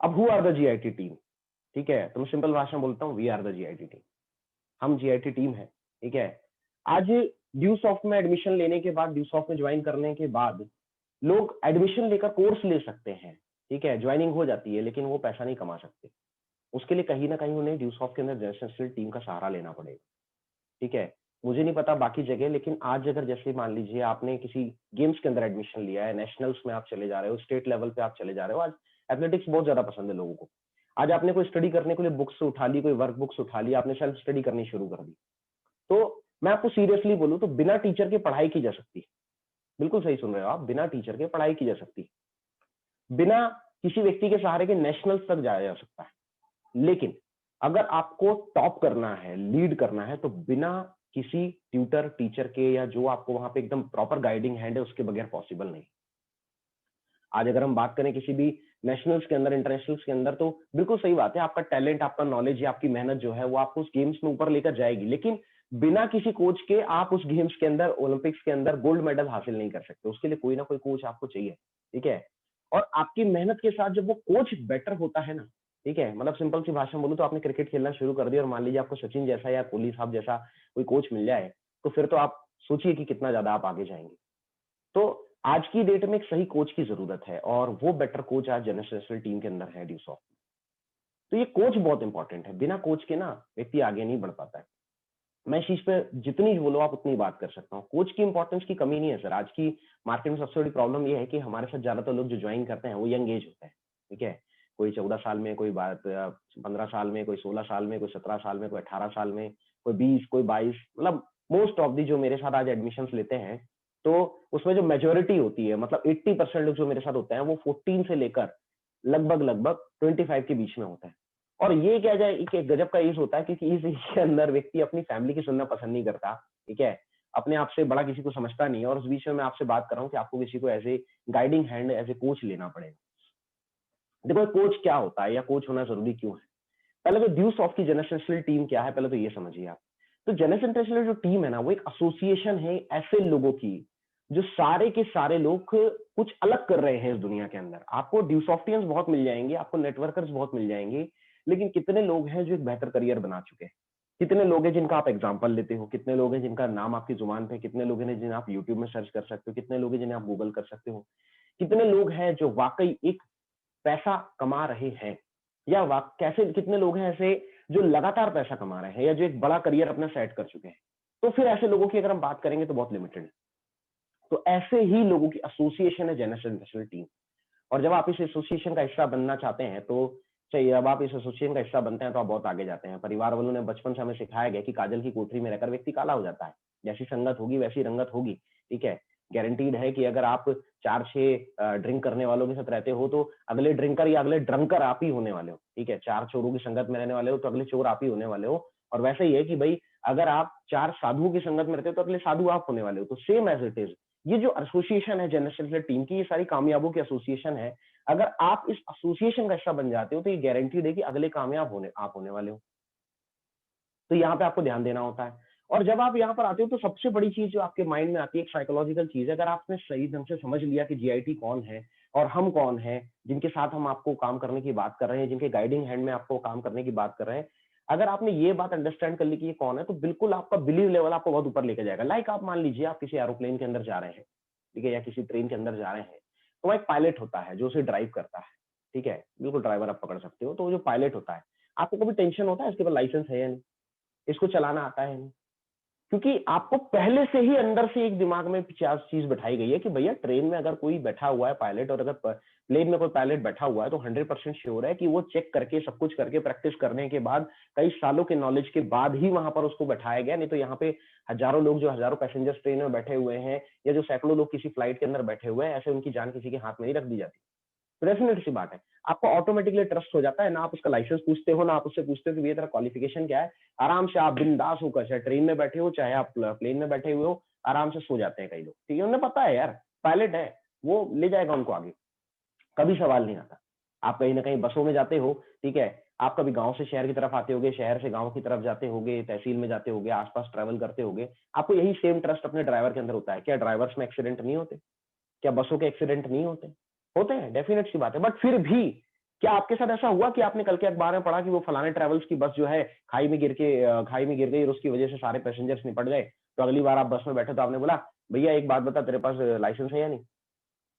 अब who are the GIT team, ठीक है, तो मैं सिंपल भाषा में बोलता हूँ, we are the GIT team. हम जीआईटी टीम है, ठीक है। आज ड्यूसॉफ्ट में एडमिशन लेने के बाद, ड्यूसॉफ्ट में ज्वाइन करने के बाद लोग एडमिशन लेकर कोर्स ले सकते हैं, ठीक है, ज्वाइनिंग हो जाती है, लेकिन वो पैसा नहीं कमा सकते। उसके लिए कहीं ना कहीं उन्हें ड्यूसॉफ्ट के अंदर नेशनल टीम का सहारा लेना पड़ेगा, ठीक है। मुझे नहीं पता बाकी जगह, लेकिन आज अगर जैसे मान लीजिए आपने किसी गेम्स के अंदर एडमिशन लिया है, नेशनल्स में आप चले जा रहे हो, स्टेट लेवल पे आप चले जा रहे हो, आज एथलेटिक्स बहुत ज्यादा पसंद है लोगों को। आज आपने कोई स्टडी करने के लिए बुक्स उठा ली, कोई वर्क बुक्स उठा ली, आपने सेल्फ स्टडी करनी शुरू कर दी, तो मैं आपको सीरियसली बोलूं तो बिना टीचर के पढ़ाई की जा सकती है। बिल्कुल सही सुन रहे हो आप, बिना टीचर के पढ़ाई की जा सकती है, बिना किसी व्यक्ति के सहारे के नेशनल्स तक जाया जा सकता है। लेकिन अगर आपको टॉप करना है, लीड करना है, तो बिना किसी ट्यूटर टीचर के या जो आपको वहां पे एकदम प्रॉपर गाइडिंग हैंड है उसके बगैर पॉसिबल नहीं। आज अगर हम बात करें किसी भी नेशनल्स के अंदर, इंटरनेशनल्स के अंदर, तो बिल्कुल सही बात है, आपका टैलेंट, आपका नॉलेज या आपकी मेहनत जो है वो आपको उस गेम्स में ऊपर लेकर जाएगी, लेकिन बिना किसी कोच के आप उस गेम्स के अंदर, ओलंपिक्स के अंदर गोल्ड मेडल हासिल नहीं कर सकते। उसके लिए कोई ना कोई कोच आपको चाहिए, ठीक है। और आपकी मेहनत के साथ जब वो कोच बेटर होता है ना, ठीक है, मतलब सिंपल सी भाषा में बोलूं तो आपने क्रिकेट खेलना शुरू कर दिया और मान लीजिए आपको सचिन जैसा या कोहली साहब जैसा कोई कोच मिल जाए, तो फिर तो आप सोचिए कि कितना ज्यादा आप आगे जाएंगे। तो आज की डेट में एक सही कोच की जरूरत है, और वो बेटर कोच आज नेशनल टीम के अंदर है ड्यूसॉफ्ट। तो ये कोच बहुत इंपॉर्टेंट है, बिना कोच के ना व्यक्ति आगे नहीं बढ़ पाता है। मैं इस चीज पे जितनी बोलो आप उतनी बात कर सकता हूँ। कोच की इंपॉर्टेंस की कमी नहीं है सर। आज की मार्केट में सबसे बड़ी प्रॉब्लम ये है कि हमारे साथ ज्यादातर लोग जो ज्वाइन करते हैं वो यंग एज होते हैं, ठीक है। कोई 14 साल में, कोई 15 साल में, कोई 16 साल में, कोई 17 साल में, कोई 18 साल में, कोई 20, कोई 22, मतलब मोस्ट ऑफ दी जो मेरे साथ आज एडमिशन लेते हैं, तो उसमें जो मेजोरिटी होती है, मतलब 80% लोग जो मेरे साथ होते हैं वो 14 से लेकर लगभग लगभग 25 के बीच में होता है। और ये क्या जाए, एक गजब का एज होता है, क्योंकि इस एज के अंदर व्यक्ति अपनी फैमिली की सुनना पसंद नहीं करता, ठीक है, अपने आप से बड़ा किसी को समझता नहीं है। और उस बीच में मैं आपसे बात कर रहा हूँ कि आपको किसी को as a guiding hand, as a coach लेना पड़ेगा। देखो कोच क्या होता है या कोच होना जरूरी क्यों है। पहले तो ड्यूसॉफ्ट की जनरल टीम क्या है, पहले तो ये समझिए आप। तो जनरल इंटरनेशनल जो टीम है ना, वो एक एसोसिएशन है ऐसे लोगों की जो सारे के सारे लोग कुछ अलग कर रहे हैं इस दुनिया के अंदर। आपको ड्यूसॉफ्टियंस बहुत मिल जाएंगे, आपको नेटवर्कर्स बहुत मिल जाएंगे, लेकिन कितने लोग हैं जो एक बेहतर करियर बना चुके हैं? कितने लोग हैं जिनका आप एग्जाम्पल लेते हो? कितने लोग हैं जिनका नाम आपकी जुबान पे? कितने लोग हैं जिन्हें आप यूट्यूब में सर्च कर सकते हो? कितने लोग हैं जिन्हें आप गूगल कर सकते हो? कितने लोग हैं जो वाकई एक पैसा कमा रहे हैं, या कैसे कितने लोग हैं ऐसे जो लगातार पैसा कमा रहे हैं, या जो एक बड़ा करियर अपना सेट कर चुके हैं? तो फिर ऐसे लोगों की अगर हम बात करेंगे तो बहुत लिमिटेड है। तो ऐसे ही लोगों की एसोसिएशन है जनरल इंटरनेशनल टीम। और जब आप इस एसोसिएशन का हिस्सा बनना चाहते हैं, तो चाहिए, अब आप इस एसोसिएशन का हिस्सा बनते हैं तो आप बहुत आगे जाते हैं। परिवार वालों ने बचपन से हमें सिखाया गया कि काजल की कोठरी में रहकर व्यक्ति काला हो जाता है, जैसी संगत होगी वैसी रंगत होगी, ठीक है। गारंटीड है कि अगर आप 4-6 ड्रिंक करने वालों के साथ रहते हो तो अगले ड्रिंकर या अगले ड्रंकर आप ही होने वाले हो, ठीक है। 4 चोरों की संगत में रहने वाले हो तो अगले चोर आप ही होने वाले हो। और वैसे ही है कि भाई अगर आप 4 साधुओं की संगत में रहते हो तो अगले साधु आप होने वाले हो। तो सेम एज इट इज, ये जो एसोसिएशन है जनरल टीम की, ये सारी कामयाबों की एसोसिएशन है। अगर आप इस एसोसिएशन का हिस्सा बन जाते हो तो ये गारंटीड है कि अगले कामयाब होने वाले हो। तो यहाँ पे आपको ध्यान देना होता है। और जब आप यहाँ पर आते हो तो सबसे बड़ी चीज जो आपके माइंड में आती है, एक साइकोलॉजिकल चीज है। अगर आपने सही ढंग से समझ लिया कि जीआईटी कौन है और हम कौन है, जिनके साथ हम आपको काम करने की बात कर रहे हैं, जिनके गाइडिंग हैंड में आपको काम करने की बात कर रहे हैं, अगर आपने ये बात अंडरस्टैंड कर ली कि ये कौन है, तो बिल्कुल आपका बिलीव लेवल आपको बहुत ऊपर लेके जाएगा। लाइक आप मान लीजिए आप किसी एरोप्लेन के अंदर जा रहे हैं, ठीक है, या किसी ट्रेन के अंदर जा रहे हैं, तो वहाँ एक पायलट होता है जो उसे ड्राइव करता है, ठीक है, बिल्कुल ड्राइवर आप पकड़ सकते हो। तो वो जो पायलट होता है, आपको कभी टेंशन होता है इसके पास लाइसेंस है या नहीं, इसको चलाना आता है नहीं? क्योंकि आपको पहले से ही अंदर से एक दिमाग में चीज बैठाई गई है कि भैया ट्रेन में अगर कोई बैठा हुआ है पायलट, और अगर प्लेन में कोई पायलट बैठा हुआ है, तो 100% श्योर है कि वो चेक करके, सब कुछ करके, प्रैक्टिस करने के बाद, कई सालों के नॉलेज के बाद ही वहां पर उसको बैठाया गया। नहीं तो यहाँ पे हजारों लोग, जो हजारों पैसेंजर्स ट्रेन में बैठे हुए हैं, या जो सैकड़ों लोग किसी फ्लाइट के अंदर बैठे हुए हैं, ऐसे उनकी जान किसी के हाथ में नहीं रख दी जाती। डेफिनेट सी बात है, आपको ऑटोमेटिकली ट्रस्ट हो जाता है। ना आप उसका लाइसेंस पूछते हो, ना आप उससे पूछते हो कि भैया तेरा क्वालिफिकेशन क्या है। आराम से आप बिंदास होकर, चाहे ट्रेन में बैठे हो चाहे आप प्लेन में बैठे हुए हो, आराम से सो जाते हैं कई लोग, ठीक है। उन्हें पता है यार पायलट है, वो ले जाएगा उनको आगे, कभी सवाल नहीं आता। आप कहीं ना कहीं बसों में जाते हो, ठीक है, आप कभी गांव से शहर की तरफ आते होगे, शहर से गांव की तरफ जाते होगे, तहसील में जाते होगे, आसपास ट्रैवल करते होगे, आपको यही सेम ट्रस्ट अपने ड्राइवर के अंदर होता है। क्या ड्राइवर्स में एक्सीडेंट नहीं होते? क्या बसों के एक्सीडेंट नहीं होते? होते हैं, डेफिनेट सी बात है। बट फिर भी क्या आपके साथ ऐसा हुआ कि आपने कल के अखबार में पढ़ा कि वो फलाने ट्रेवल्स की बस जो है खाई में गिर गई और उसकी वजह से सारे पैसेंजर्स निपट गए, तो अगली बार आप बस में बैठे तो आपने बोला, भैया एक बात बता, तेरे पास लाइसेंस है या नहीं?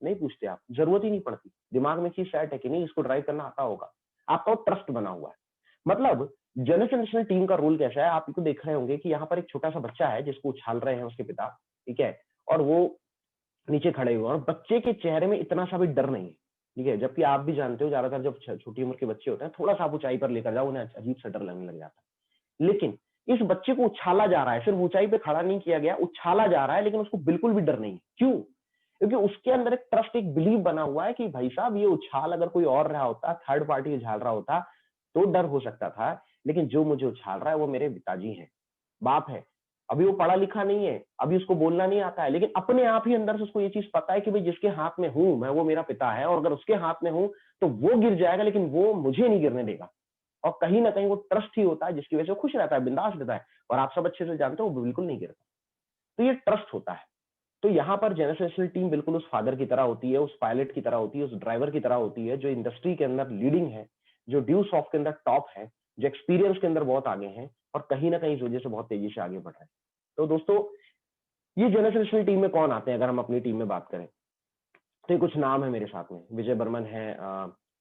नहीं पूछते आप, जरूरत ही नहीं पड़ती। दिमाग में चीज सेट है कि नहीं, इसको ड्राइव करना आता होगा। आपका वो ट्रस्ट बना हुआ है। मतलब जनरेशनल टीम का रोल कैसा है, आप इसको देख रहे होंगे कि यहाँ पर एक छोटा सा बच्चा है जिसको उछाल रहे हैं उसके पिता, ठीक है, और वो नीचे खड़े हुए हैं और बच्चे के चेहरे में इतना सा भी डर नहीं है, ठीक है, जबकि आप भी जानते हो ज्यादातर जब छोटी उम्र के बच्चे होते हैं, थोड़ा सा आप ऊंचाई पर लेकर जाओ, उन्हें अजीब सा डर लगने लग जाता है। लेकिन इस बच्चे को उछाला जा रहा है, सिर्फ ऊंचाई पे खड़ा नहीं किया गया, उछाला जा रहा है, लेकिन उसको बिल्कुल भी डर नहीं है। क्यों? क्योंकि उसके अंदर एक ट्रस्ट, एक बिलीव बना हुआ है कि भाई साहब ये उछाल अगर कोई और रहा होता, थर्ड पार्टी उछाल रहा होता, तो डर हो सकता था, लेकिन जो मुझे उछाल रहा है वो मेरे पिताजी हैं, बाप है। अभी वो पढ़ा लिखा नहीं है, अभी उसको बोलना नहीं आता है, लेकिन अपने आप ही अंदर से उसको ये चीज पता है कि भाई जिसके हाथ में हूं मैं, वो मेरा पिता है, और अगर उसके हाथ में हूं तो वो गिर जाएगा, लेकिन वो मुझे नहीं गिरने देगा। और कहीं ना कहीं वो ट्रस्ट ही होता है जिसकी वजह से वो खुश रहता है, बिंदास रहता है, और आप सब अच्छे से जानते हो वो बिल्कुल नहीं गिरता। तो ये ट्रस्ट होता है। तो यहाँ पर जनरेशनल टीम बिल्कुल उस फादर की तरह होती है, उस पायलट की तरह होती है, उस ड्राइवर की तरह होती है, जो इंडस्ट्री के अंदर लीडिंग है, जो ड्यू सॉफ्ट के अंदर टॉप है, जो एक्सपीरियंस के अंदर बहुत आगे हैं, और कहीं ना कहीं इस वजह से बहुत तेजी से आगे बढ़ रहे हैं। तो दोस्तों, ये जनरेशनल टीम में कौन आते हैं अगर हम अपनी टीम में बात करें, तो ये कुछ नाम है मेरे साथ में। विजय बर्मन है,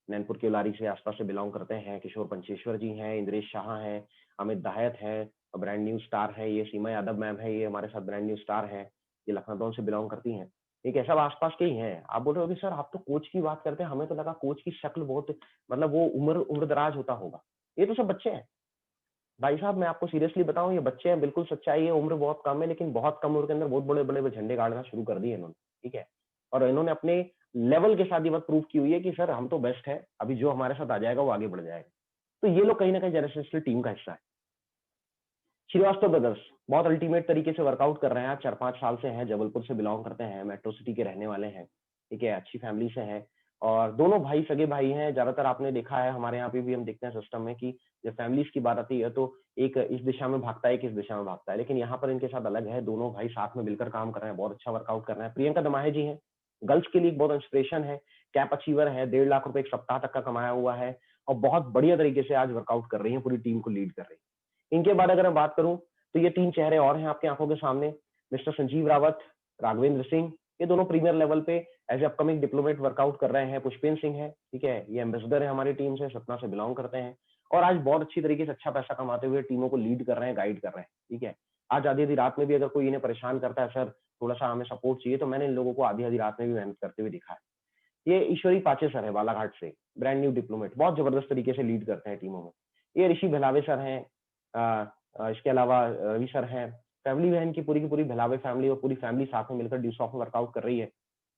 नैनपुर के उलारी से आसपास से बिलोंग करते हैं। किशोर पंचेश्वर जी हैं, इंद्रेश शाह हैं, अमित दाहत है, ब्रांड न्यू स्टार है, ये सीमा यादव मैम है, ये हमारे साथ ब्रांड न्यू स्टार है, ये लखनऊ से बिलोंग करती हैं। ठीक है, सब आसपास के ही हैं। आप बोल रहे हो कि सर आप तो कोच की बात करते हैं, हमें तो लगा कोच की शक्ल बहुत, मतलब वो उम्र उम्र दराज होता होगा। ये तो सब बच्चे हैं भाई साहब, मैं आपको सीरियसली बताऊं, ये बच्चे हैं, बिल्कुल सच्चाई है, उम्र बहुत कम है, लेकिन बहुत कम उम्र के अंदर बहुत बड़े बड़े झंडे गाड़ना शुरू कर दिए इन्होंने। ठीक है, और इन्होंने अपने लेवल के साथ ये बात प्रूव की हुई है कि सर हम तो बेस्ट है, अभी जो हमारे साथ आ जाएगा वो आगे बढ़ जाएगा। तो ये लोग कहीं ना कहीं जनरेशनल टीम का हिस्सा है। श्रीवास्तव ब्रदर्स बहुत अल्टीमेट तरीके से वर्कआउट कर रहे हैं, 4-5 साल से हैं, जबलपुर से बिलोंग करते हैं, मेट्रो सिटी के रहने वाले हैं। ठीक है, अच्छी फैमिली से हैं, और दोनों भाई सगे भाई हैं। ज्यादातर आपने देखा है, हमारे यहाँ पे भी हम देखते हैं सिस्टम में कि जब फैमिलीज की बात आती है तो एक इस दिशा में भागता है, एक इस दिशा में भागता है, लेकिन यहाँ पर इनके साथ अलग है। दोनों भाई साथ में मिलकर काम कर रहे हैं, बहुत अच्छा वर्कआउट कर रहे हैं। प्रियंका दमाहे जी हैं, गर्ल्स के लिए बहुत इंस्पिरेशन है, कैप अचीवर है, 1.5 लाख रुपए एक सप्ताह तक का कमाया हुआ है, और बहुत बढ़िया तरीके से आज वर्कआउट कर रही है, पूरी टीम को लीड कर रही है। इनके बाद अगर मैं बात करूं तो ये 3 चेहरे और हैं आपकी आंखों के सामने, मिस्टर संजीव रावत, राघवेंद्र सिंह, ये दोनों प्रीमियर लेवल पे as a upcoming diplomat work out कर रहे हैं। पुष्पेंद्र सिंह है, ठीक है, ये एम्बेसडर है हमारी टीम से, सतना से बिलोंग करते हैं, और आज बहुत अच्छी तरीके से अच्छा पैसा कमाते हुए टीमों को लीड कर रहे हैं, गाइड कर रहे हैं। ठीक है, आज आधी आधी रात में भी अगर कोई इन्हें परेशान करता है, सर थोड़ा सा हमें सपोर्ट चाहिए, तो मैंने इन लोगों को आधी आधी रात में भी मेहनत करते हुए दिखा है। ये ईश्वरी पाचे सर है, बालाघाट से, ब्रांड न्यू डिप्लोमेट, बहुत जबरदस्त तरीके से लीड करते हैं टीमों में। ये ऋषि भलावे सर हैं, इसके अलावा रवि सर हैं। फैमिली बहन की पूरी भलावे फैमिली और पूरी फैमिली साथ में मिलकर ड्यूसॉफ्ट में वर्कआउट कर रही है।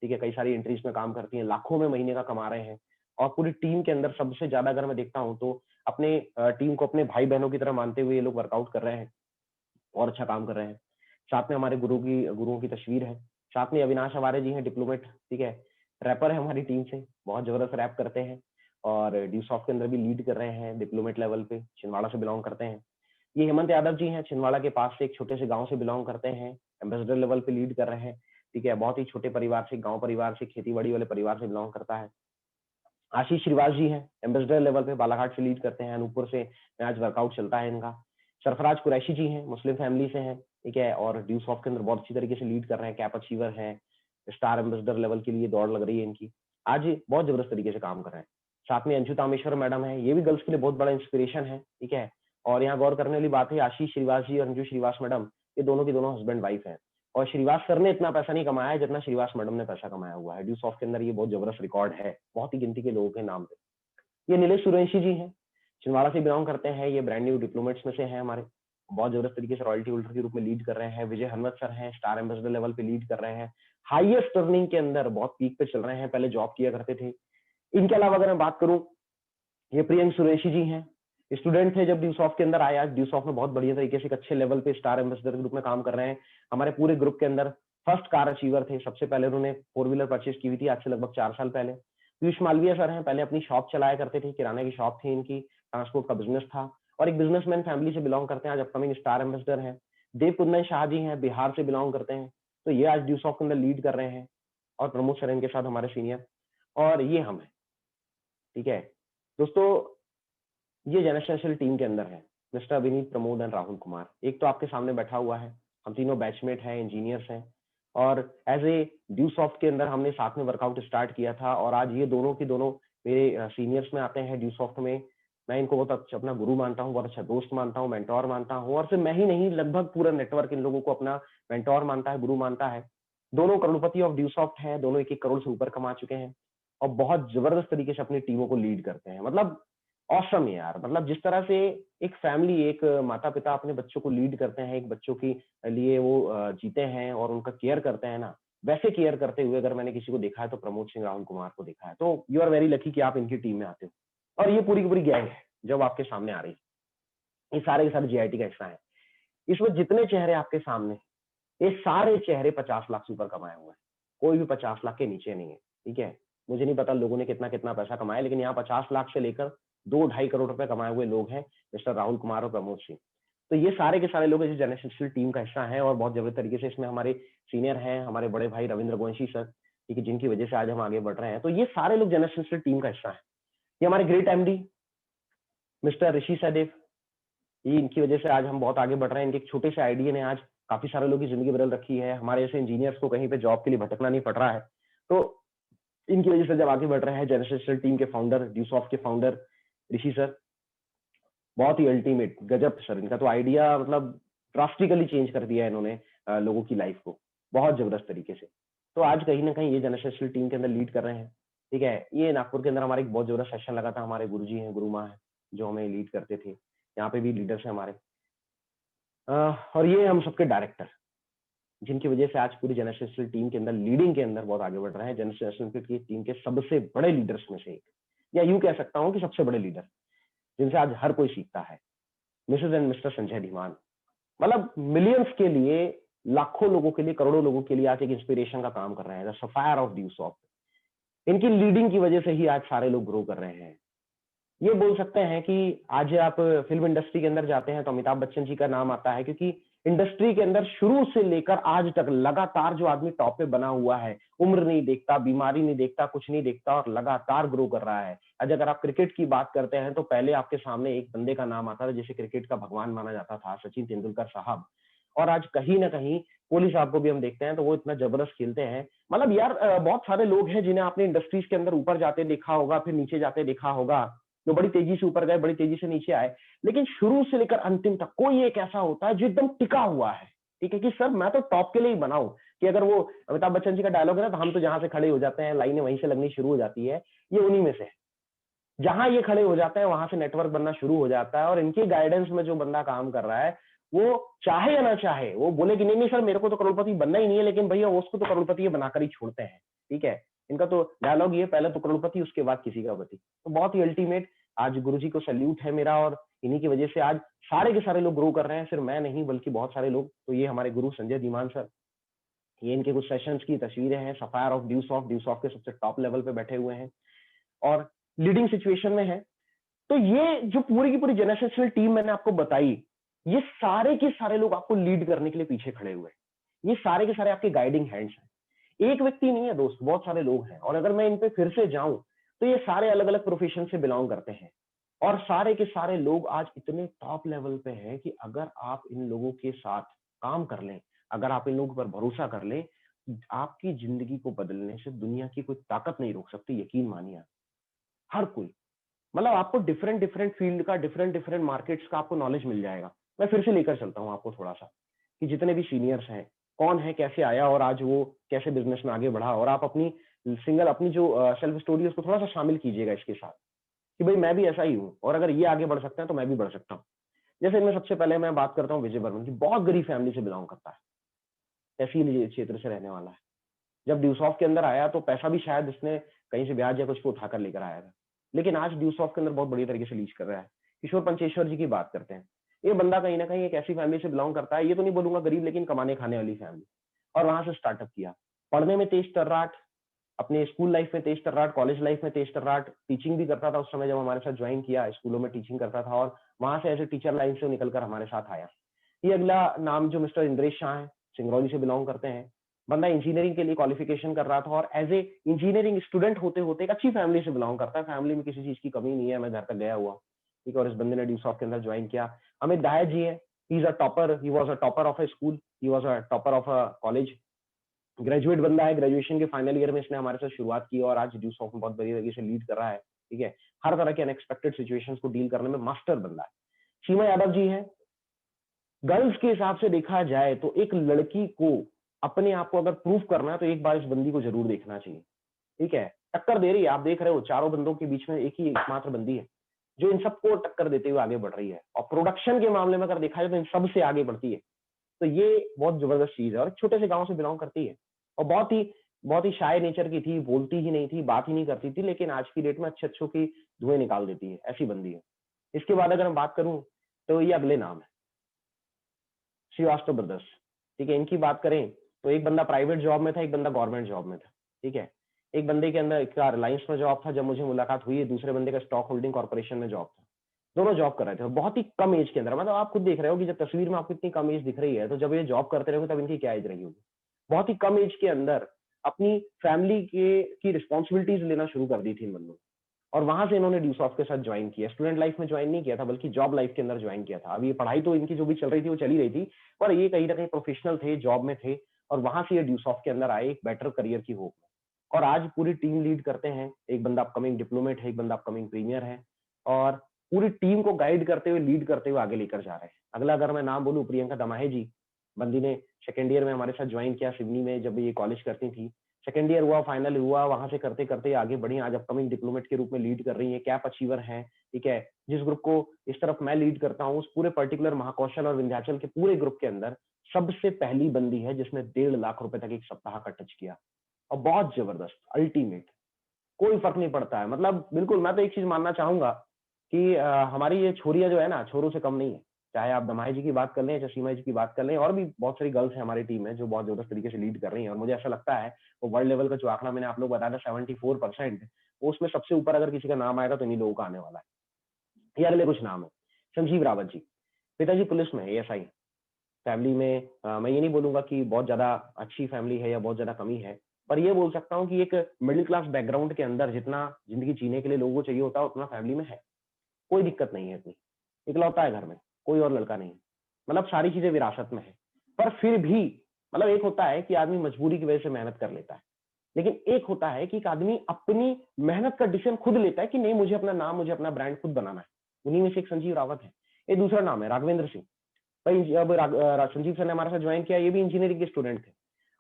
ठीक है, कई सारी एंट्रीज में काम करती हैं, लाखों में महीने का कमा रहे हैं, और पूरी टीम के अंदर सबसे ज्यादा अगर मैं देखता हूँ तो अपने टीम को अपने भाई बहनों की तरह मानते हुए ये लोग वर्कआउट कर रहे हैं और अच्छा काम कर रहे हैं। साथ में हमारे गुरुओं की तस्वीर है। साथ में अविनाश हमारे जी हैं, डिप्लोमेट, ठीक है, रैपर है हमारी टीम से, बहुत जबरदस्त रैप करते हैं, और ड्यूसॉफ्ट के अंदर भी लीड कर रहे हैं डिप्लोमेट लेवल पे, छिंदवाड़ा से बिलोंग करते हैं। ये हेमंत यादव जी हैं, छिंदवाड़ा के पास से एक छोटे से गांव से बिलोंग करते हैं, एम्बेसडर लेवल पे लीड कर रहे हैं। ठीक है, बहुत ही छोटे परिवार से, गांव परिवार से, खेती बाड़ी वाले परिवार से बिलोंग करता है। आशीष श्रीवास जी हैं, एम्बेसडर लेवल पे बालाघाट से लीड करते हैं, अनूपपुर से आज वर्कआउट चलता है इनका। सरफराज कुरैशी जी हैं, मुस्लिम फैमिली से हैं, ठीक है, और ड्यूसॉफ्ट के अंदर बहुत अच्छी तरीके से लीड कर रहे हैं, कैप अचीवर हैं, स्टार एम्बेसडर लेवल के लिए दौड़ लग रही है इनकी, आज बहुत जबरदस्त तरीके से काम कर रहे हैं। साथ में अंशु तामेश्वर मैडम है, ये भी गर्ल्स के लिए बहुत बड़ा इंस्पिरेशन है। ठीक है, और यहाँ गौर करने वाली बात है, आशीष श्रीवास जी और अंजू श्रीवास मैडम, ये दोनों की दोनों हस्बैंड वाइफ है, और श्रीवास सर ने इतना पैसा नहीं कमाया है जितना श्रीवास मैडम ने पैसा कमाया हुआ है। ड्यूसॉफ्ट के अंदर ये बहुत जबरदस्त रिकॉर्ड है, बहुत ही गिनती के लोगों के नाम पे। ये नीलेश सूर्यवंशी जी हैं, छिंदवाड़ा से बिलोंग करते हैं, ये ब्रांड न्यू डिप्लोमेट्स में से हैं हमारे, बहुत जबरदस्त तरीके से रॉयल्टी होल्डर के रूप में लीड कर रहे हैं। विजय हनवत सर हैं, स्टार एम्बेसडर लेवल पे लीड कर रहे हैं, हाईएस्ट अर्निंग के अंदर बहुत पीक पे चल रहे हैं, पहले जॉब किया करते थे। इनके अलावा अगर मैं बात करूं, ये प्रियंक सुरेशी जी हैं, स्टूडेंट थे जब ड्यूसॉफ्ट के अंदर आए, आज ड्यूसॉफ्ट में बहुत बढ़िया तरीके से एक अच्छे लेवल पे स्टार एम्बेसडर के रूप में काम कर रहे हैं। हमारे पूरे ग्रुप के अंदर फर्स्ट कार अचीवर थे, सबसे पहले उन्होंने 4 व्हीलर परचेज की हुई थी आज से लगभग 4 साल पहले। पीयूष मालवीय सर हैं, पहले अपनी शॉप चलाया करते थे, किराने की शॉप थी इनकी, ट्रांसपोर्ट का बिजनेस था, और एक बिजनेसमैन फैमिली से बिलोंग करते हैं, आज अपकमिंग स्टार एम्बेसडर हैं। देव कुंदन शाह जी हैं, बिहार से बिलोंग करते हैं, तो ये आज ड्यूसॉफ्ट के अंदर लीड कर रहे हैं, और प्रमोद सर इनके साथ हमारे सीनियर, और ये हम है। ठीक है, दोस्तों ये जनरेशनल टीम के अंदर है मिस्टर अभिनीत, प्रमोद एंड राहुल कुमार। एक तो आपके सामने बैठा हुआ है, हम तीनों बैचमेट हैं, इंजीनियर्स हैं, और एज ए ड्यू सॉफ्ट के अंदर हमने साथ में वर्कआउट स्टार्ट किया था, और आज ये दोनों की दोनों मेरे सीनियर्स में आते हैं ड्यू सॉफ्ट में। मैं इनको बहुत अच्छा अपना गुरु मानता हूँ, बहुत अच्छा दोस्त मानता हूँ, मेंटोर मानता हूँ, और सिर्फ मैं ही नहीं, लगभग पूरा नेटवर्क इन लोगों को अपना मेंटोर मानता है, गुरु मानता है। दोनों करोड़पति ऑफ ड्यू सॉफ्ट है, दोनों 1-1 करोड़ से ऊपर कमा चुके हैं और बहुत जबरदस्त तरीके से अपनी टीमों को लीड करते हैं। मतलब ऑसम यार, मतलब जिस तरह से एक फैमिली, एक माता-पिता अपने बच्चों को लीड करते हैं, एक बच्चों की लिए वो जीते हैं और उनका केयर करते हैं ना, वैसे केयर करते हुए अगर मैंने किसी को देखा है तो प्रमोद सिंह राहुल कुमार को देखा है। तो यू आर वेरी लकी कि आप इनकी टीम में आते हो। और ये पूरी की पूरी गैंग है, जब आपके सामने आ रही है। ये सारे के सारे जीआईटी का हिस्सा है। इसमें जितने चेहरे आपके सामने, ये सारे चेहरे 50 लाख से ऊपर कमाए हुए हैं। कोई भी 50 लाख के नीचे नहीं है, ठीक है? मुझे नहीं पता लोगों ने कितना-कितना पैसा कमाया, लेकिन यहाँ 50 लाख से लेकर 2 ढाई करोड़ रुपए कमाए हुए लोग हैं, मिस्टर राहुल कुमार और प्रमोद सिंह। तो ये सारे के सारे लोग इस जनरेशनल टीम का हिस्सा हैं और बहुत जबरदस्त तरीके से इसमें हमारे सीनियर हैं, हमारे बड़े भाई रविंद्र गोंशी सर, ठीक है, जिनकी वजह से आज हम आगे बढ़ रहे हैं। तो ये सारे लोग जनरेशनल टीम का हिस्सा हैं। ये हमारे ग्रेट एमडी मिस्टर ऋषि सहदेव, ये इनकी वजह से आज हम बहुत आगे बढ़ रहे हैं। इनके एक छोटे से आइडिया ने आज काफी सारे लोगों की जिंदगी बदल रखी है। हमारे जैसे इंजीनियर्स को कहीं पे जॉब के लिए भटकना नहीं पड़ रहा है। तो इनकी वजह से जब आगे बढ़ रहे हैं, जनरेशनल टीम के फाउंडर, ड्यूसॉफ्ट के फाउंडर ऋषि सर, बहुत ही अल्टीमेट गजब सर। इनका तो आइडिया मतलब ड्रास्टिकली चेंज कर दिया है इन्होंने लोगों की लाइफ को बहुत जबरदस्त तरीके से। तो आज कहीं ना कहीं ये जनरेशनल टीम के अंदर लीड कर रहे हैं, ठीक है। ये नागपुर के अंदर हमारे एक बहुत जबरदस्त सेशन लगा था। हमारे गुरुजी हैं, गुरु माँ है, जो हमें लीड करते थे। यहाँ पे भी लीडर्स हैं हमारे। और ये हम सबके डायरेक्टर, जिनकी वजह से आज पूरी जनरेशनल टीम के अंदर लीडिंग के अंदर बहुत आगे बढ़ रहे हैं। जनरेशनल की टीम के सबसे बड़े लीडर्स में से एक, या यूं कह सकता हूं कि सबसे बड़े लीडर, जिनसे आज हर कोई सीखता है, Mrs and mister Sanjay Dhiman. मतलब मिलियंस के लिए, लाखों लोगों के लिए, करोड़ों लोगों के लिए आज एक इंस्पिरेशन का काम कर रहे हैं, the sapphire of due soft. इनकी लीडिंग की वजह से ही आज सारे लोग ग्रो कर रहे हैं। ये बोल सकते हैं कि आज आप फिल्म इंडस्ट्री के अंदर जाते हैं तो अमिताभ बच्चन जी का नाम आता है, क्योंकि इंडस्ट्री के अंदर शुरू से लेकर आज तक लगातार जो आदमी टॉप पे बना हुआ है, उम्र नहीं देखता, बीमारी नहीं देखता, कुछ नहीं देखता और लगातार ग्रो कर रहा है। आज अगर आप क्रिकेट की बात करते हैं तो पहले आपके सामने एक बंदे का नाम आता था जिसे क्रिकेट का भगवान माना जाता था, सचिन तेंदुलकर साहब। और आज कहीं ना कहीं कोहली साहब को भी हम देखते हैं तो वो इतना जबरदस्त खेलते हैं। मतलब यार बहुत सारे लोग हैं जिन्हें आपने इंडस्ट्रीज के अंदर ऊपर जाते देखा होगा, फिर नीचे जाते देखा होगा, जो बड़ी तेजी से ऊपर गए, बड़ी तेजी से नीचे आए, लेकिन शुरू से लेकर अंतिम तक कोई एक ऐसा होता है जो एकदम टिका हुआ है, ठीक है, कि सर मैं तो टॉप के लिए ही बना हूं। कि अगर वो अमिताभ बच्चन जी का डायलॉग है ना, तो हम तो जहां से खड़े हो जाते हैं, लाइनें वहीं से लगनी शुरू हो जाती है, ये उन्हीं में से है। जहां ये खड़े हो जाते हैं वहां से नेटवर्क बनना शुरू हो जाता है, और इनके गाइडेंस में जो बंदा काम कर रहा है, वो चाहे या ना चाहे, वो बोले कि नहीं नहीं सर मेरे को तो करोड़पति बनना ही नहीं है, लेकिन भैया उसको तो करोड़पति बनाकर ही छोड़ते हैं, ठीक है। इनका तो डायलॉग ये, पहले तो करोड़पति उसके बाद किसी का पति। तो बहुत ही अल्टीमेट, आज गुरुजी को सैल्यूट है मेरा, और इन्हीं की वजह से आज सारे के सारे लोग ग्रो कर रहे हैं, सिर्फ मैं नहीं बल्कि बहुत सारे लोग। तो ये हमारे गुरु संजय धीमान सर, ये इनके कुछ सेशंस की तस्वीरें हैं, सफायर ऑफ ड्यू सॉफ्ट के सबसे टॉप लेवल पे बैठे हुए हैं और लीडिंग सिचुएशन में है। तो ये जो पूरी की पूरी जनरेशनल टीम मैंने आपको बताई, ये सारे के सारे लोग आपको लीड करने के लिए पीछे खड़े हुए हैं। ये सारे के सारे आपके गाइडिंग हैंड्स हैं। एक व्यक्ति नहीं है दोस्त, बहुत सारे लोग हैं। और अगर मैं इन पे फिर से जाऊं तो ये सारे अलग अलग प्रोफेशन से बिलोंग करते हैं, और सारे के सारे लोग आज इतने टॉप लेवल पे हैं कि अगर आप इन लोगों के साथ काम कर लें, अगर आप इन लोगों पर भरोसा कर लें, आपकी जिंदगी को बदलने से दुनिया की कोई ताकत नहीं रोक सकती, यकीन मानिए। हर कोई, मतलब आपको डिफरेंट डिफरेंट फील्ड का, डिफरेंट डिफरेंट मार्केट्स का आपको नॉलेज मिल जाएगा। मैं फिर से लेकर चलता हूँ आपको थोड़ा सा, कि जितने भी सीनियर्स हैं, कौन है, कैसे आया और आज वो कैसे बिजनेस में आगे बढ़ा, और आप अपनी अपनी जो सेल्फ स्टोरी है उसको थोड़ा सा शामिल कीजिएगा इसके साथ, कि भाई मैं भी ऐसा ही हूँ, और अगर ये आगे बढ़ सकते हैं तो मैं भी बढ़ सकता हूँ। जैसे इनमें सबसे पहले मैं बात करता हूँ विजय बर्मन की। बहुत गरीब फैमिली से बिलोंग करता है, तहसील क्षेत्र से रहने वाला है। जब ड्यूसॉफ्ट के अंदर आया तो पैसा भी शायद इसने कहीं से ब्याज या कुछ को उठाकर लेकर आया था, लेकिन आज ड्यूसॉफ्ट के अंदर बहुत बढ़िया तरीके से लीड कर रहा है। किशोर पंचेश्वर जी की बात करते हैं, ये बंदा कहीं ना कहीं एक ऐसी फैमिली से बिलोंग करता है, ये तो नहीं बोलूंगा गरीब, लेकिन कमाने खाने वाली फैमिली, और वहां से स्टार्टअप किया। पढ़ने में तेज तर्राट, अपने स्कूल लाइफ में तेज तर्राट, कॉलेज लाइफ में तेज तर्राट, टीचिंग भी करता था उस समय जब हमारे साथ ज्वाइन किया, स्कूलों में टीचिंग करता था, और वहां से ऐसे टीचर लाइन से निकलकर हमारे साथ आया। ये अगला नाम जो मिस्टर इंद्रेश शाह है, सिंगरौली से बिलोंग करते हैं, बंदा इंजीनियरिंग के लिए क्वालिफिकेशन कर रहा था और एज ए इंजीनियरिंग स्टूडेंट होते होते एक अच्छी फैमिली से बिलोंग करता है, फैमिली में किसी चीज की कमी नहीं है, मैं घर तक गया हुआ, ठीक है, और इस बंदे ने ड्यूसॉफ्ट के अंदर ज्वाइन किया। अमित दायत जी है, he is a topper, he was a topper of a school, he was a topper of a college, graduate बंदा है, ग्रेजुएशन के फाइनल ईयर में इसने हमारे साथ शुरुआत की और आज ड्यूसॉफ्ट में बहुत बड़ी तरीके से लीड कर रहा है, ठीक है, हर तरह के अनएक्सपेक्टेड सिचुएशंस को डील करने में मास्टर बंदा है। सीमा यादव जी है, गर्ल्स के हिसाब से देखा जाए तो एक लड़की को अपने आप को अगर प्रूव करना है तो एक बार इस बंदी को जरूर देखना चाहिए, ठीक है, टक्कर दे रही है, आप देख रहे हो चारों बंदों के बीच में एक ही एकमात्र बंदी है जो इन सबको टक्कर देते हुए आगे बढ़ रही है और प्रोडक्शन के मामले में अगर देखा जाए तो इन सबसे आगे बढ़ती है। तो ये बहुत जबरदस्त चीज है और एक छोटे से गांव से बिलोंग करती है और बहुत ही शाय नेचर की थी, बोलती ही नहीं थी, बात ही नहीं करती थी, लेकिन आज की डेट में अच्छे अच्छों की धुएं निकाल देती है, ऐसी बंदी है। इसके बाद अगर मैं बात करूं तो ये अगले नाम है श्रीवास्तव ब्रदर्स, ठीक है, इनकी बात करें तो एक बंदा प्राइवेट जॉब में था, एक बंदा गवर्नमेंट जॉब में था, ठीक है, एक बंदे के अंदर एक रिलायंस में जॉब था जब मुझे मुलाकात हुई, दूसरे बंदे का स्टॉक होल्डिंग कॉर्पोरेशन में जॉब था, दोनों जॉब कर रहे थे बहुत ही कम एज के अंदर, मतलब आप खुद देख रहे हो कि जब तस्वीर में आपको इतनी कम एज दिख रही है तो जब ये जॉब करते रहोगे तब इनकी क्या एज रही होगी, बहुत ही कम एज के अंदर अपनी फैमिली के की रिस्पॉन्सिबिलिटीज लेना शुरू कर दी थी इन बंदों ने। और वहां से इन्होंने ड्यूसॉफ्ट के साथ ज्वाइन किया, स्टूडेंट लाइफ में ज्वाइन नहीं किया था बल्कि जॉब लाइफ के अंदर ज्वाइन किया था। अब ये पढ़ाई तो इनकी जो भी चल रही थी वो चली रही थी, पर ये कहीं ना कहीं प्रोफेशनल थे, जॉब में थे और वहां से ये ड्यूसॉफ्ट के अंदर आए एक बेटर करियर की होप में और आज पूरी टीम लीड करते हैं। एक बंदा अपकमिंग डिप्लोमेट है, एक बंदा अपकमिंग प्रीमियर है और पूरी टीम को गाइड करते हुए, लीड करते हुए आगे लेकर जा रहे हैं। अगला अगर मैं नाम बोलूं, प्रियंका दमाहे जी, बंदी ने सेकेंड ईयर में हमारे साथ ज्वाइन किया सिवनी में जब ये कॉलेज करती थी, सेकेंड ईयर हुआ, फाइनल हुआ, वहां से करते करते आगे बढ़ी, आज अपकमिंग डिप्लोमेट के रूप में लीड कर रही है, कैप अचीवर है, ठीक है, जिस ग्रुप को इस तरफ मैं लीड करता हूँ उस पूरे पर्टिकुलर महाकौशल और विंध्याचल के पूरे ग्रुप के अंदर सबसे पहली बंदी है जिसने 1.5 लाख रुपए तक एक सप्ताह का टच किया और बहुत जबरदस्त अल्टीमेट, कोई फर्क नहीं पड़ता है, मतलब बिल्कुल मैं तो एक चीज मानना चाहूंगा कि हमारी ये छोरियां जो है ना छोरों से कम नहीं है, चाहे आप दमाही जी की बात कर लें, चाहे सीमा जी की बात कर लें, और भी बहुत सारी गर्ल्स हैं हमारी टीम में जो बहुत जबरदस्त तरीके से लीड कर रही हैं और मुझे ऐसा लगता है वो वर्ल्ड लेवल का जो आंकड़ा मैंने आप लोग बताया था 74%, वो उसमें सबसे ऊपर अगर किसी का नाम आएगा तो इन्हीं लोगों का आने वाला है। ये अगले कुछ नाम है, संजीव रावत जी, पिताजी पुलिस में एएसआई, फैमिली में मैं ये नहीं बोलूंगा कि बहुत ज्यादा अच्छी फैमिली है या बहुत ज्यादा कमी है, पर ये बोल सकता हूँ कि एक मिडिल क्लास बैकग्राउंड के अंदर जितना जिंदगी जीने के लिए लोगों को चाहिए होता है उतना फैमिली में है, कोई दिक्कत नहीं है इतनी, इकलौता है घर में, कोई और लड़का नहीं, मतलब सारी चीजें विरासत में है, पर फिर भी मतलब एक होता है कि आदमी मजबूरी की वजह से मेहनत कर लेता है, लेकिन एक होता है कि एक आदमी अपनी मेहनत का डिसीजन खुद लेता है कि नहीं मुझे अपना नाम, मुझे अपना ब्रांड खुद बनाना है। उन्हीं में से एक संजीव रावत है। एक दूसरा नाम है राघवेंद्र सिंह, भाई अब संजीव सर ने हमारे साथ ज्वाइन किया, ये भी इंजीनियरिंग के स्टूडेंट थे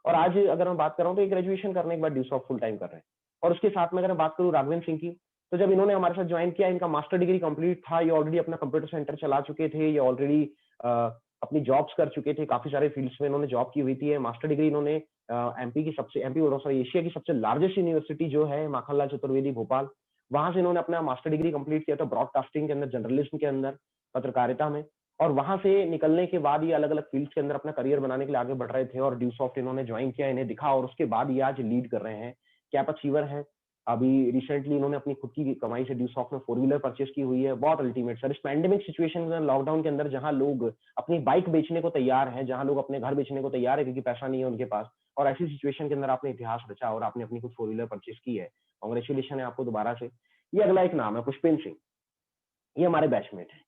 और आज अगर मैं बात कर रहा हूँ तो ग्रेजुएशन करने के बाद ड्यूसॉफ्ट फुल टाइम कर रहे हैं। और उसके साथ में अगर मैं बात करूँ राघवेंद्र सिंह की, तो जब इन्होंने हमारे साथ ज्वाइन किया इनका मास्टर डिग्री कंप्लीट था, ये ऑलरेडी अपना कंप्यूटर सेंटर चला चुके थे, ये ऑलरेडी अपनी जॉब्स कर चुके थे, काफी सारे फील्ड्स में इन्होंने जॉब की हुई थी। मास्टर डिग्री इन्होंने एमपी की सबसे एमपी सॉरी एशिया की सबसे लार्जेस्ट यूनिवर्सिटी जो है माखनलाल चतुर्वेदी भोपाल, वहां से इन्होंने अपना मास्टर डिग्री कंप्लीट किया था ब्रॉडकास्टिंग के अंदर, जर्नलिज्म के अंदर, पत्रकारिता में। और वहां से निकलने के बाद ये अलग अलग फील्ड्स के अंदर अपना करियर बनाने के लिए आगे बढ़ रहे थे और ड्यूसॉफ्ट इन्होंने ज्वाइन किया, इन्हें दिखा और उसके बाद ये आज लीड कर रहे हैं, कैप अचीवर हैं। अभी रिसेंटली इन्होंने अपनी खुद की कमाई से ड्यूसॉफ्ट में 4 व्हीलर परचेस की हुई है, बहुत अल्टीमेट सर। इस पैंडेमिक सिचुएशन में, लॉकडाउन के अंदर जहां लोग अपनी बाइक बेचने को तैयार हैं, जहां लोग अपने घर बेचने को तैयार है क्योंकि पैसा नहीं है उनके पास, और ऐसी सिचुएशन के अंदर आपने इतिहास रचा और आपने अपनी खुद 4 व्हीलर परचेस की है, कांग्रेचुलेशन है आपको दोबारा से। ये अगला एक नाम है पुष्पेंद्र सिंह, ये हमारे बैचमेट है।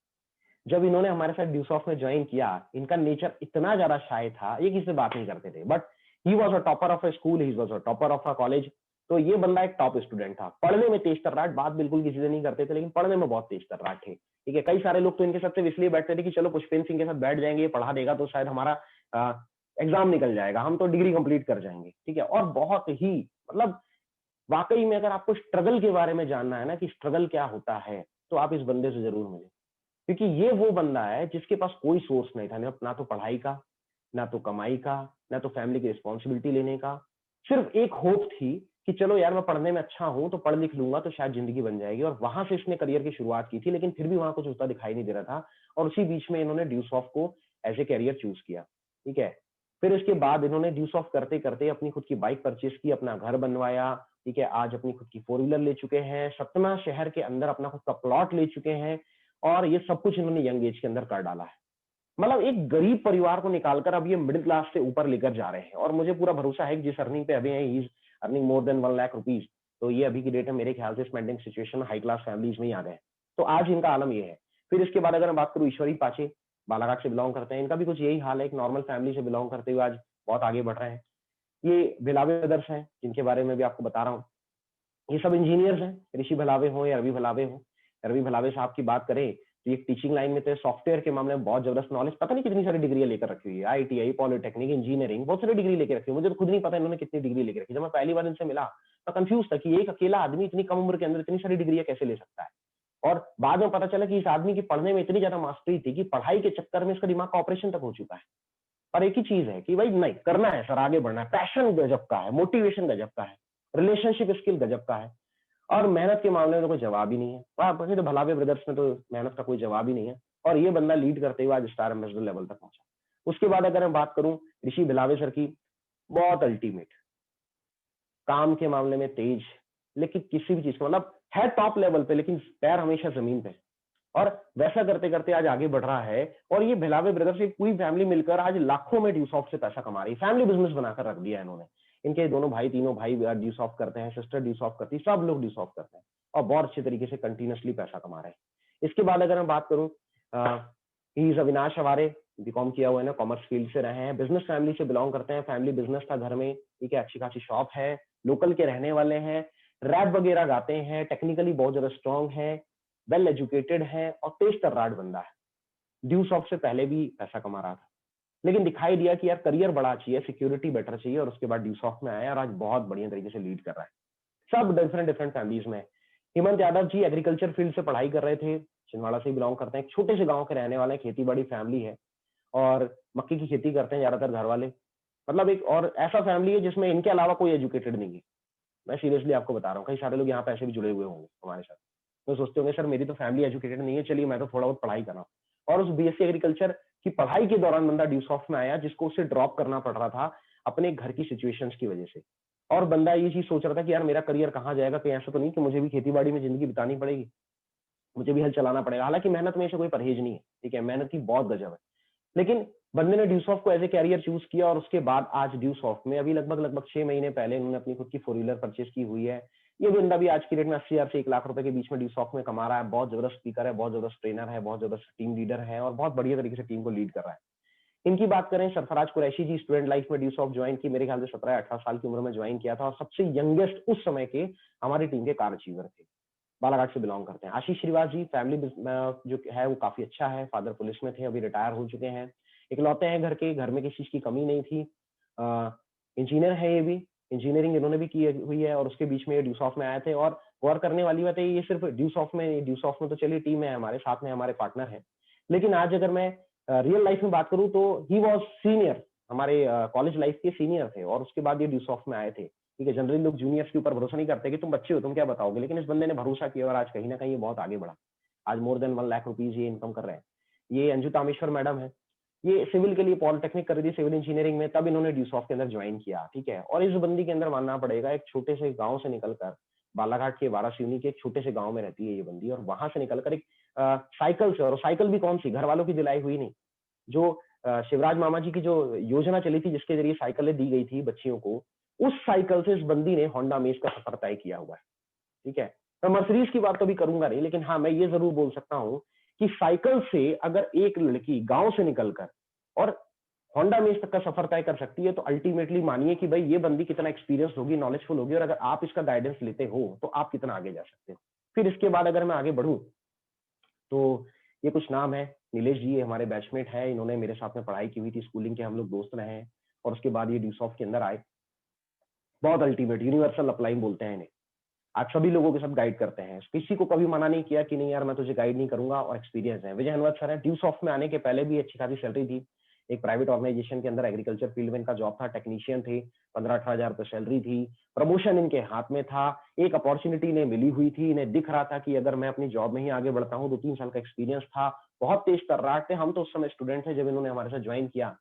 जब इन्होंने हमारे साथ ड्यूसॉफ्ट में ज्वाइन किया, इनका नेचर इतना ज्यादा शाय था, ये किसी से बात नहीं करते थे, but he was a topper of a school, he was a topper of a college. तो ये बंदा एक टॉप स्टूडेंट था, पढ़ने में तेज तर्राट, बात बिल्कुल किसी से नहीं करते थे लेकिन पढ़ने में बहुत तेज तर्राट थे, ठीक है। कई सारे लोग तो इनके साथ सिर्फ इसलिए बैठते थे कि चलो पुष्पेंद्र सिंह के साथ बैठ जाएंगे, ये पढ़ा देगा तो शायद हमारा एग्जाम निकल जाएगा, हम तो डिग्री कंप्लीट कर जाएंगे, ठीक है। और बहुत ही मतलब वाकई में अगर आपको स्ट्रगल के बारे में जानना है ना कि स्ट्रगल क्या होता है, तो आप इस बंदे से जरूर मिले, क्योंकि ये वो बंदा है जिसके पास कोई सोर्स नहीं था, ना तो पढ़ाई का, ना तो कमाई का, ना तो फैमिली की रिस्पॉन्सिबिलिटी लेने का। सिर्फ एक होप थी कि चलो यार मैं पढ़ने में अच्छा हूं तो पढ़ लिख लूंगा तो शायद जिंदगी बन जाएगी, और वहां से इसने करियर की शुरुआत की थी, लेकिन फिर भी वहां कुछ उसका दिखाई नहीं दे रहा था और उसी बीच में इन्होंने ड्यूसॉफ्ट को एज ए कैरियर चूज किया, ठीक है। फिर इसके बाद इन्होंने ड्यूसॉफ्ट करते करते अपनी खुद की बाइक परचेस की, अपना घर बनवाया, ठीक है। आज अपनी खुद की 4 व्हीलर ले चुके हैं, सतना शहर के अंदर अपना खुद का प्लॉट ले चुके हैं और ये सब कुछ इन्होंने यंग एज के अंदर कर डाला है। मतलब एक गरीब परिवार को निकालकर अब ये मिडिल क्लास से ऊपर लेकर जा रहे हैं, और मुझे पूरा भरोसा है कि जिस अर्निंग पे अभी है, he is earning more than 1 lakh rupees. तो ये अभी की डेट में मेरे ख्याल से spending situation high class families में ही आ गए हैं। तो आज इनका आलम ये है। फिर इसके बाद अगर मैं बात करूं, ईश्वरी पाचे बालाघाट से बिलोंग करते हैं, इनका भी कुछ यही हाल है, एक नॉर्मल फैमिली से बिलोंग करते हुए आज बहुत आगे बढ़ रहे हैं। ये भिलावे ब्रदर्स हैं, जिनके बारे में भी आपको बता रहा हूँ। ये सब इंजीनियर्स हैं, ऋषि भलावे हो या रवि भलावे हो। रवि भलावे साहब की बात करें तो ये टीचिंग लाइन में थे, सॉफ्टवेयर के मामले में बहुत जबरदस्त नॉलेज, पता नहीं कितनी सारी डिग्रियां लेकर रखी हुई है, आईटीआई, पॉलिटेक्निक, इंजीनियरिंग, बहुत सारी डिग्री लेकर रखी है। मुझे तो खुद नहीं पता इन्होंने कितनी डिग्री लेकर रखी। जब मैं पहली बार इनसे मिला तो कंफ्यूज था कि एक अकेला आदमी इतनी कम उम्र के अंदर इतनी सारी डिग्रियां कैसे ले सकता है। और बाद में पता चला कि इस आदमी की पढ़ने में इतनी ज्यादा मास्टरी थी कि पढ़ाई के चक्कर में इसका दिमाग का ऑपरेशन तक हो चुका है। पर एक ही चीज है कि भाई नहीं करना है सर, आगे बढ़ना है, पैशन गजब का है, मोटिवेशन गजब का है, रिलेशनशिप स्किल गजब का है, और मेहनत के मामले में तो कोई जवाब ही नहीं है। बाकी तो भलावे ब्रदर्स में तो मेहनत का कोई जवाब ही नहीं है, और ये बंदा लीड करते हुए आज स्टार एम्बेसडर लेवल तक पहुंचा। उसके बाद अगर मैं बात करूं ऋषि भिलावे सर की, बहुत अल्टीमेट, काम के मामले में तेज, लेकिन किसी भी चीज का मतलब है टॉप लेवल पे, लेकिन पैर हमेशा जमीन पे, और वैसा करते करते आज आगे बढ़ रहा है। और ये भिलावे ब्रदर्स की पूरी फैमिली मिलकर आज लाखों में ड्यूसॉफ्ट से पैसा कमा रही है, फैमिली बिजनेस बनाकर रख दिया इन्होंने। इनके दोनों भाई, तीनों भाई ड्यूसॉफ्ट करते हैं, सिस्टर ड्यूसॉफ्ट करती है, सब लोग ड्यूसॉफ्ट करते हैं और बहुत अच्छे तरीके से कंटिन्यूसली पैसा कमा रहे हैं। इसके बाद अगर मैं बात करूं, ही इज अविनाश हवारे, बीकॉम किया हुआ है ना, कॉमर्स फील्ड से रहे हैं, बिजनेस फैमिली से बिलोंग करते हैं, फैमिली बिजनेस था घर में, ठीक है, अच्छी खासी शॉप है, लोकल के रहने वाले हैं, रैप वगैरह गाते हैं, टेक्निकली बहुत ज्यादा स्ट्रॉन्ग है, वेल एजुकेटेड है और तेज तर्राट बंदा है। ड्यू सॉफ्ट से पहले भी पैसा कमा रहा था, लेकिन दिखाई दिया कि यार करियर बड़ा चाहिए, सिक्योरिटी बेटर चाहिए, और उसके बाद ड्यू सॉफ्ट में आया और आज बहुत बढ़िया तरीके से लीड कर रहा है। सब डिफरेंट डिफरेंट फैमिलीज में। हेमंत यादव जी एग्रीकल्चर फील्ड से पढ़ाई कर रहे थे, छिंदवाड़ा से बिलोंग करते हैं, एक छोटे से गांव के रहने वाले हैं, खेती बाड़ी फैमिली है और मक्की की खेती करते हैं ज्यादातर घर वाले। मतलब एक और ऐसा फैमिली है जिसमें इनके अलावा कोई एजुकेटेड नहीं है। मैं सीरियसली आपको बता रहा हूँ, कई सारे लोग यहाँ पे ऐसे भी जुड़े हुए होंगे हमारे साथ, तो सोचते होंगे सर मेरी तो फैमिली एजुकेटेड नहीं है, चलिए मैं तो थोड़ा बहुत पढ़ाई कर रहा हूँ। और उस बीएससी एग्रीकल्चर की पढ़ाई के दौरान बंदा ड्यूसॉफ्ट में आया, जिसको उसे ड्रॉप करना पड़ रहा था अपने घर की सिचुएशंस की वजह से। और बंदा ये चीज सोच रहा था कि यार मेरा करियर कहाँ जाएगा, कहीं ऐसा तो नहीं कि मुझे भी खेती बाड़ी में जिंदगी बितानी पड़ेगी, मुझे भी हल चलाना पड़ेगा। हालांकि मेहनत में से कोई परहेज नहीं है, ठीक है, मेहनत की बहुत गजब है, लेकिन बंदे ने ड्यूसॉफ्ट को एज ए कैरियर चूज किया, और उसके बाद आज ड्यूसॉफ्ट में अभी लगभग लगभग 6 महीने पहले उन्होंने अपनी खुद की 4 व्हीलर परचेज की हुई है। ये बंदा भी आज की डेट में 80,000 से 1 लाख रुपए के बीच में ड्यूसॉफ्ट में कमा रहा है। बहुत जबरदस्त स्पीकर है, बहुत जबरदस्त ट्रेनर है, बहुत जबरदस्त टीम लीडर है, और बहुत बढ़िया तरीके से टीम को लीड कर रहा है। इनकी बात करें, सरफराज कुरैशी जी, स्टूडेंट लाइफ में ड्यूसॉफ्ट ज्वाइन की, मेरे ख्याल से 17-18 साल की उम्र में ज्वाइन किया था, और सबसे यंगेस्ट उस समय के हमारी टीम के कार अचीवर थे, बालाघाट से बिलोंग करते हैं। आशीष श्रीवास जी, फैमिली जो है वो काफी अच्छा है, फादर पुलिस में थे, अभी रिटायर हो चुके हैं, इकलौते हैं घर के, घर में किसी चीज की कमी नहीं थी। इंजीनियर है ये भी, इंजीनियरिंग इन्होंने भी की हुई है, और उसके बीच में ये ड्यूसॉफ्ट में आए थे। और गौर करने वाली बात है, ये सिर्फ ड्यूसॉफ्ट में तो चलिए टीम है, हमारे साथ में हमारे पार्टनर है, लेकिन आज अगर मैं रियल लाइफ में बात करूं तो ही वॉज सीनियर, हमारे कॉलेज लाइफ के सीनियर थे, और उसके बाद ये ड्यूसॉफ्ट में आए थे। ठीक है, जनरली लोग जूनियर्स के ऊपर भरोसा नहीं करते कि तुम बच्चे हो, तुम क्या बताओगे, लेकिन इस बंदे ने भरोसा किया और आज कहीं ना कहीं ये बहुत आगे बढ़ा। आज मोर देन 1 लाख रुपीज ये इनकम कर रहे हैं। ये अंजू तामेश्वर मैडम है, ये सिविल के लिए पॉलिटेक्निक कर रही थी, सिविल इंजीनियरिंग में, तब इन्होंने ड्यूसॉफ्ट के अंदर ज्वाइन किया। ठीक है, और इस बंदी के अंदर मानना पड़ेगा, एक छोटे से गांव से निकलकर, बालाघाट के वारासिवनी के एक छोटे से गांव में रहती है ये बंदी, और वहां से निकलकर एक साइकिल से, और साइकिल भी कौन सी, घर वालों की दिलाई हुई नहीं, जो शिवराज मामा जी की जो योजना चली थी जिसके जरिए साइकिलें दी गई थी बच्चियों को, उस साइकिल से इस बंदी ने होंडा अमेज का सफर तय किया हुआ है। ठीक है, मैं मर्सिडीज की बात तो भी करूंगा नहीं, लेकिन हाँ मैं ये जरूर बोल सकता हूँ कि साइकिल से अगर एक लड़की गांव से निकलकर और होंडा अमेज तक का सफर तय कर सकती है, तो अल्टीमेटली मानिए कि भाई ये बंदी कितना एक्सपीरियंस होगी, नॉलेजफुल होगी, और अगर आप इसका गाइडेंस लेते हो तो आप कितना आगे जा सकते हो। फिर इसके बाद अगर मैं आगे बढ़ूं तो ये कुछ नाम है, नीलेश जी ये हमारे बैचमेट है, इन्होंने मेरे साथ में पढ़ाई की हुई थी, स्कूलिंग के हम लोग दोस्त रहे हैं, और उसके बाद ये ड्यूसॉफ्ट के अंदर आए। बहुत अल्टीमेट, यूनिवर्सल अपलाइन बोलते हैं इन्हें। आज सभी लोगों के साथ गाइड करते हैं, किसी को कभी मना नहीं किया कि नहीं यार मैं तुझे गाइड नहीं करूंगा, और एक्सपीरियंस है। विजय हनवत सर है, ड्यूसॉफ्ट में आने के पहले भी अच्छी खासी सैलरी थी, एक प्राइवेट ऑर्गेनाइजेशन के अंदर एग्रीकल्चर फील्ड में इनका जॉब था, टेक्नीशियन थे, 15-18 हजार रुपए सैलरी थी, प्रमोशन इनके हाथ में था, एक अपॉर्चुनिटी इन्हें मिली हुई थी, इन्हें दिख रहा था कि अगर मैं अपनी जॉब में ही आगे बढ़ता हूँ, 2-3 साल का एक्सपीरियंस था, बहुत तेज तर्राट थे, हम तो उस समय स्टूडेंट थे जब इन्होंने हमारे साथ ज्वाइन किया,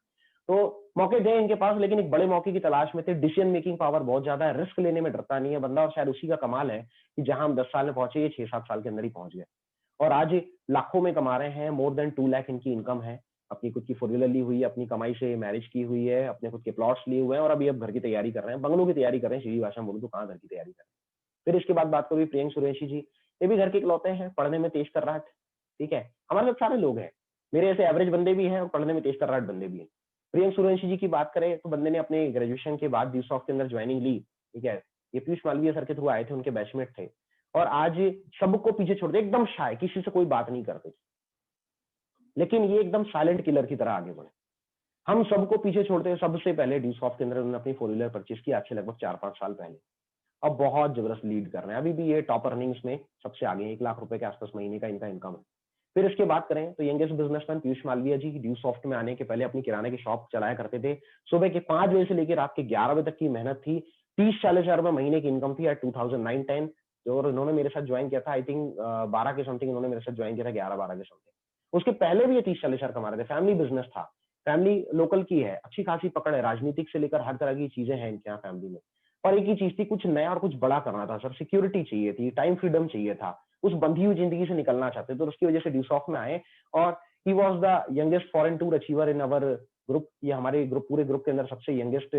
तो मौके थे इनके पास, लेकिन एक बड़े मौके की तलाश में थे। डिसीजन मेकिंग पावर बहुत ज्यादा है, रिस्क लेने में डरता नहीं है बंदा, और शायद उसी का कमाल है कि जहां हम 10 साल में पहुंचे, ये 6-7 साल के अंदर ही पहुंच गए, और आज लाखों में कमा रहे हैं, मोर देन 2 लाख इनकी इनकम है। अपनी खुद की फोर व्हीलर ली हुई है, अपनी कमाई से मैरिज की हुई है, अपने खुद के प्लॉट्स लिए हुए हैं और अभी अब घर की तैयारी कर रहे हैं, बंगलों की तैयारी कर रहे हैं। सीधी भाषा में बोलूँ तो कहाँ घर की तैयारी कर रहे हैं। फिर इसके बाद बात करूँ प्रियंक सूर्यवंशी जी, ये भी घर के इकलौते हैं, पढ़ने में तेज तर्राट, ठीक है? हमारे साथ सारे लोग हैं, मेरे ऐसे एवरेज बंदे भी हैं और पढ़ने में तेज तर्राट बंदे भी हैं। प्रियंक सूर्यवंशी जी की बात करें तो बंदे ने अपने ग्रेजुएशन के बाद ड्यूसॉफ्ट के अंदर ज्वाइनिंग ली, ठीक है? ये पीयूष मालवीय सर के थ्रू आए थे, उनके बैचमेट थे और आज सबको पीछे छोड़ दिया, एकदम शाय, किसी से कोई बात नहीं करते। लेकिन ये एकदम साइलेंट किलर की तरह आगे बढ़े। हम सबको पीछे छोड़ते हुए सबसे पहले ड्यूसॉफ्ट के अंदर उन्होंने अपनी फोर व्हीलर परचेज की, आज से लगभग 4-5 साल पहले। अब बहुत जबरदस्त लीड कर रहे हैं। अभी भी ये टॉप अर्निंग्स में सबसे आगे हैं, 1 लाख रुपए के आसपास महीने का इनका इनकम है। फिर इसके बात करें तो यंगेस्ट बिजनेसमैन पीयूष मालवीय जी ड्यूसॉफ्ट में आने के पहले अपनी किराने की शॉप चलाया करते थे। सुबह के 5 बजे से लेकर रात के 11 बजे तक की मेहनत थी। 30-40 हज़ार रुपए महीने की इनकम थी एट 2009-10 और इन्होंने मेरे साथ ज्वाइन किया था आई थिंक 12 के समथिंग इन्होंने मेरे साथ ज्वाइन किया था 11-12 के समथिंग। उसके पहले भी ये 30-40 हज़ार कमा रहे थे। फैमिली बिजनेस था। फैमिली लोकल की है, अच्छी खासी पकड़ है, राजनीतिक से लेकर हर तरह की चीजें हैं इनके यहाँ फैमिली में। और एक ही चीज थी, कुछ नया और कुछ बड़ा करना था सर, सिक्योरिटी चाहिए थी, टाइम फ्रीडम चाहिए था, उस बंधी हुई जिंदगी से निकलना चाहते थे, तो उसकी वजह से ड्यूसॉफ्ट में आए और he was the youngest foreign tour achiever in our group. ये हमारे ग्रुप, पूरे ग्रुप के अंदर सबसे यंगेस्ट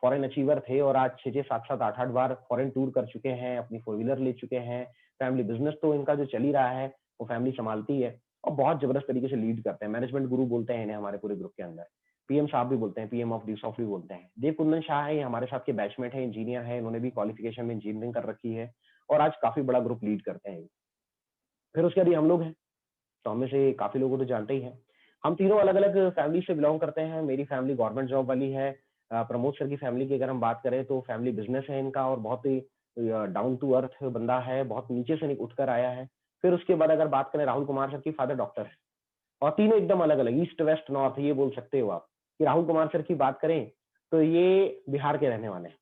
फॉरेन अचीवर थे और आज 6-6, 7-7, 8-8 बार फॉरेन टूर कर चुके हैं, अपनी फोर व्हीलर ले चुके हैं। फैमिली बिजनेस तो इनका जो चल ही रहा है, वो फैमिली संभालती है और बहुत जबरदस्त तरीके से लीड करते हैं। मैनेजमेंट गुरु बोलते हैं इन्हें हमारे पूरे ग्रुप के अंदर। पीएम साहब भी बोलते हैं, पीएम ऑफ ड्यूसॉफ्ट भी बोलते हैं। देव कुंदन शाह है, ये हमारे साथ के बैचमेट हैं, इंजीनियर हैं, इन्होंने भी क्वालिफिकेशन में इंजीनियरिंग कर रखी है और आज काफी बड़ा ग्रुप लीड करते हैं। फिर उसके बाद ये हम लोग हैं, तो हमें से काफी लोगों को तो जानते ही हैं। हम तीनों अलग-अलग फैमिली से बिलॉन्ग करते हैं। मेरी फैमिली गवर्नमेंट जॉब वाली है। प्रमोद सर की फैमिली की अगर हम बात करें तो फैमिली बिजनेस है इनका और बहुत ही डाउन टू अर्थ बंदा है, बहुत नीचे से उठकर आया है। फिर उसके बाद अगर बात करें राहुल कुमार सर की, फादर डॉक्टर है और तीनों एकदम अलग-अलग, ईस्ट, वेस्ट, नॉर्थ ये बोल सकते हो आप। कि राहुल कुमार सर की बात करें तो ये बिहार के रहने वाले हैं।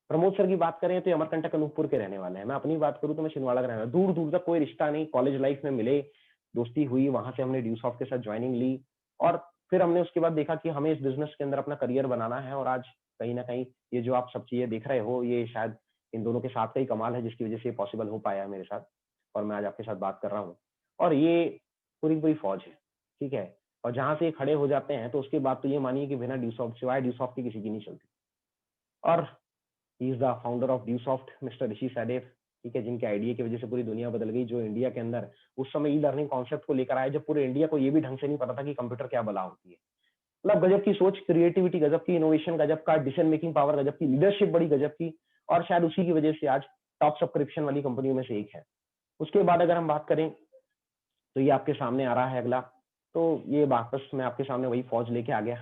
प्रमोद सर की बात करें तो ये अमरकंटक अनूपपुर के रहने वाले हैं। मैं अपनी बात करूँ तो मैं छिंदवाड़ा का रहने वाला हूँ। दूर-दूर तक कोई रिश्ता नहीं, कॉलेज लाइफ में मिले, दोस्ती हुई, वहाँ से हमने ड्यूसॉफ्ट के साथ ज्वाइनिंग ली और फिर हमने उसके बाद देखा कि हमें इस बिज़नेस के अंदर अपना करियर बनाना है और आज कहीं न कहीं ये जो आप सब चीज़ें देख रहे हो, ये शायद इन दोनों के साथ का ही कमाल है जिसकी वज़ह से ये पॉसिबल हो पाया है मेरे साथ और मैं आज आपके साथ बात कर रहा हूँ। और ये पूरी की पूरी फ़ौज है, ठीक है? और जहाँ से ये खड़े हो जाते हैं तो उसके बाद तो ये मानिए कि बिना ड्यूसॉफ्ट, सिवाय ड्यूसॉफ्ट के किसी की नहीं चलती। और he is the founder of Dusoft, mister Rishi Saidev, ठीक है, जिनके आइडिया की वजह से पूरी दुनिया बदल गई, जो इंडिया के अंदर उस समय ई-लर्निंग कॉन्सेप्ट को लेकर आए, जब पूरे इंडिया को ये भी ढंग से नहीं पता था कि कंप्यूटर क्या बला होती है। मतलब गजब की सोच, क्रिएटिविटी गजब की, इनोवेशन गजब का, डिसीजन मेकिंग पावर गजब की, लीडरशिप बड़ी गजब की और शायद उसी की वजह से आज टॉप सब्सक्रिप्शन वाली कंपनियों में से एक है। उसके बाद अगर हम बात करें, तो ये आपके सामने आ रहा है अगला, तो ये वापस मैं आपके सामने वही फ़ौज लेके आ गया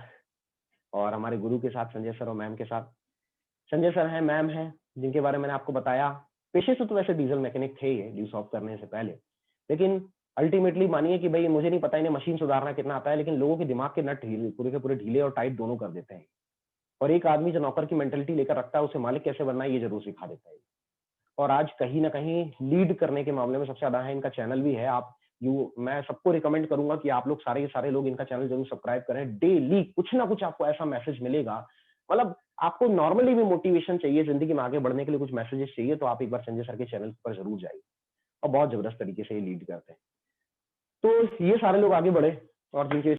और हमारे गुरु के साथ संजय सर और मैम के साथ। संजय सर हैं, मैम हैं, जिनके बारे में मैंने आपको बताया। पेशे से तो वैसे डीजल मैकेनिक थे ये ड्यूसॉफ्ट करने से पहले। लेकिन अल्टीमेटली मानिए कि भई मुझे नहीं पता इन्हें मशीन सुधारना कितना आता है, लेकिन लोगों के दिमाग के नट ढीले पूरे के पूरे ढीले और टाइट दोनों कर देते हैं। और एक आदमी जो नौकर की मेंटालिटी लेकर रखता है, उसे मालिक कैसे बनना है, ये ज़रूर सिखा देता है। और आज कहीं न कहीं लीड करने के मामले में सबसे ज़्यादा है, इनका चैनल भी है। आप मैं सबको रिकमेंड करूँगा कि आप लोग सारे के सारे लोग इनका चैनल ज़रूर सब्सक्राइब करें। डेली कुछ ना कुछ आपको ऐसा मैसेज मिलेगा, मतलब आपको नॉर्मली भी मोटिवेशन चाहिए, ज़िंदगी में आगे बढ़ने के लिए कुछ मैसेजेस चाहिए, तो आप एक बार संजय सर के चैनल पर ज़रूर जाइए और बहुत ज़बरदस्त तरीके से ये लीड करते हैं। तो ये सारे लोग आगे बढ़े और जिनके